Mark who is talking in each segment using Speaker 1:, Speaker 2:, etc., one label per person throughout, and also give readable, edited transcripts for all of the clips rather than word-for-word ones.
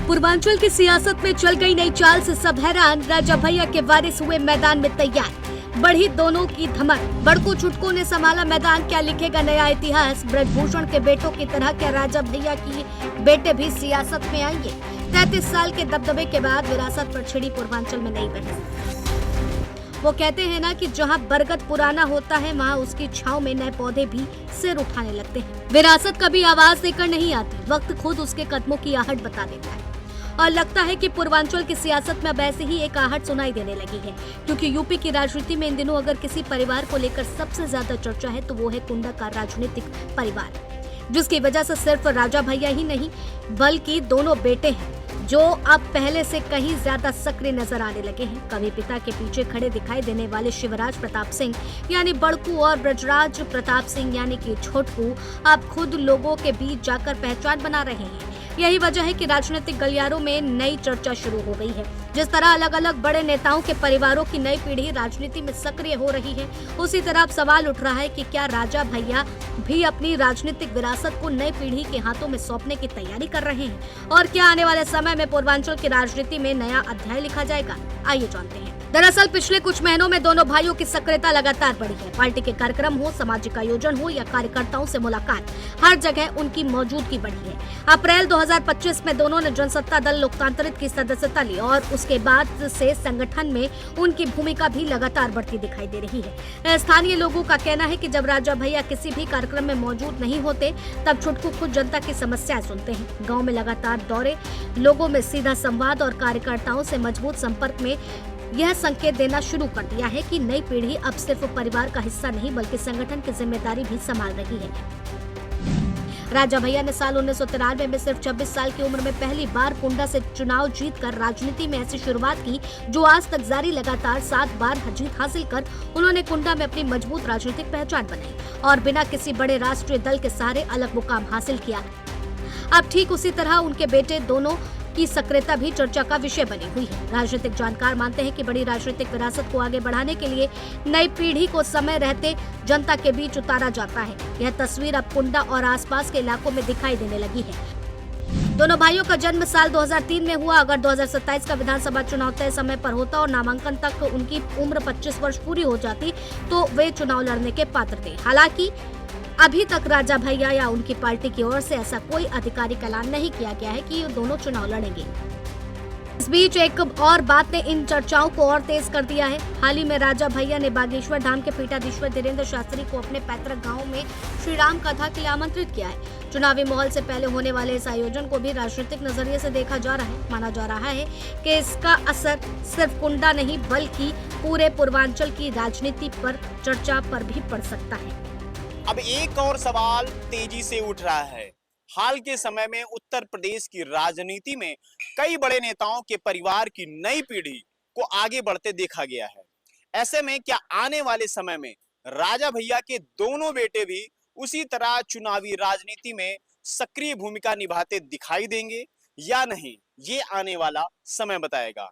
Speaker 1: पूर्वांचल की सियासत में चल गई नई चाल से सब हैरान। राजा भैया के वारिस हुए मैदान में तैयार। बढ़ी दोनों की धमक। बड़कू छुटकू ने संभाला मैदान। क्या लिखेगा नया इतिहास? ब्रजभूषण के बेटों की तरह क्या राजा भैया की बेटे भी सियासत में आएंगे? 33 साल के दबदबे के बाद विरासत पर छिड़ी पूर्वांचल में नई बहस। वो कहते हैं ना कि जहां बरगद पुराना होता है वहां उसकी छांव में नए पौधे भी सिर उठाने लगते हैं। विरासत कभी आवाज देकर नहीं आती, वक्त खुद उसके कदमों की आहट बता देता है। और लगता है कि पूर्वांचल की सियासत में अब ऐसे ही एक आहट सुनाई देने लगी है, क्योंकि यूपी की राजनीति में इन दिनों अगर किसी परिवार को लेकर सबसे ज्यादा चर्चा है तो वो है कुंडा का राजनीतिक परिवार, जिसकी वजह से सिर्फ राजा भैया ही नहीं बल्कि दोनों बेटे हैं जो अब पहले से कहीं ज्यादा सक्रिय नजर आने लगे हैं। कभी पिता के पीछे खड़े दिखाई देने वाले शिवराज प्रताप सिंह यानी बड़कू और ब्रजराज प्रताप सिंह यानी कि छोटकू अब खुद लोगों के बीच जाकर पहचान बना रहे हैं। यही वजह है कि राजनीतिक गलियारों में नई चर्चा शुरू हो गई है। जिस तरह अलग अलग बड़े नेताओं के परिवारों की नई पीढ़ी राजनीति में सक्रिय हो रही है, उसी तरह अब सवाल उठ रहा है कि क्या राजा भैया भी अपनी राजनीतिक विरासत को नई पीढ़ी के हाथों में सौंपने की तैयारी कर रहे हैं, और क्या आने वाले समय में पूर्वांचल की राजनीति में नया अध्याय लिखा जाएगा? आइए जानते हैं। दरअसल पिछले कुछ महीनों में दोनों भाइयों की सक्रियता लगातार बढ़ी है। पार्टी के कार्यक्रम हो, सामाजिक आयोजन हो या कार्यकर्ताओं से मुलाकात, हर जगह उनकी मौजूदगी बढ़ी है। अप्रैल 2025 में दोनों ने जनसत्ता दल लोकतांत्रिक की सदस्यता ली और उसके बाद से संगठन में उनकी भूमिका भी लगातार बढ़ती दिखाई दे रही है। स्थानीय लोगों का कहना है कि जब राजा भैया किसी भी कार्यक्रम में मौजूद नहीं होते तब छुटकू खुद जनता की समस्याएं सुनते हैं। गाँव में लगातार दौरे, लोगों में सीधा संवाद और कार्यकर्ताओं से मजबूत संपर्क में यह संकेत देना शुरू कर दिया है कि नई पीढ़ी अब सिर्फ परिवार का हिस्सा नहीं बल्कि संगठन की जिम्मेदारी भी संभाल रही है। राजा भैया ने साल 1993 में सिर्फ 26 साल की उम्र में पहली बार कुंडा से चुनाव जीतकर राजनीति में ऐसी शुरुआत की जो आज तक जारी। लगातार 7 बार जीत हासिल कर उन्होंने कुंडा में अपनी मजबूत राजनीतिक पहचान बनाई और बिना किसी बड़े राष्ट्रीय दल के सहारे अलग मुकाम हासिल किया। अब ठीक उसी तरह उनके बेटे दोनों की सक्रियता भी चर्चा का विषय बनी हुई है। राजनीतिक जानकार मानते हैं कि बड़ी राजनीतिक विरासत को आगे बढ़ाने के लिए नई पीढ़ी को समय रहते जनता के बीच उतारा जाता है। यह तस्वीर अब कुंडा और आसपास के इलाकों में दिखाई देने लगी है। दोनों भाइयों का जन्म साल 2003 में हुआ। अगर 2027 का विधानसभा चुनाव तय समय पर होता और नामांकन तक उनकी उम्र 25 वर्ष पूरी हो जाती तो वे चुनाव लड़ने के पात्र थे। हालांकि अभी तक राजा भैया या उनकी पार्टी की ओर से ऐसा कोई आधिकारिक ऐलान नहीं किया गया है कि ये दोनों चुनाव लड़ेंगे। इस बीच एक और बात ने इन चर्चाओं को और तेज कर दिया है। हाल ही में राजा भैया ने बागेश्वर धाम के पीठाधीश्वर धीरेन्द्र शास्त्री को अपने पैतृक गांव में श्री राम कथा के लिए आमंत्रित किया है। चुनावी माहौल से पहले होने वाले इस आयोजन को भी राजनीतिक नजरिए से देखा जा रहा है। माना जा रहा है कि इसका असर सिर्फ कुंडा नहीं बल्कि पूरे पूर्वांचल की राजनीति पर चर्चा पर भी पड़ सकता है।
Speaker 2: अब एक और सवाल तेजी से उठ रहा है। हाल के समय में उत्तर प्रदेश की राजनीति में कई बड़े नेताओं के परिवार की नई पीढ़ी को आगे बढ़ते देखा गया है। ऐसे में क्या आने वाले समय में राजा भैया के दोनों बेटे भी उसी तरह चुनावी राजनीति में सक्रिय भूमिका निभाते दिखाई देंगे या नहीं, ये आने वाला समय बताएगा।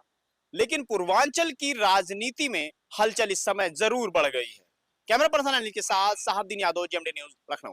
Speaker 2: लेकिन पूर्वांचल की राजनीति में हलचल इस समय जरूर बढ़ गई है। कैमरा पर्सन अनिल के साथ साहबदीन यादव, जेएमडी न्यूज, लखनऊ।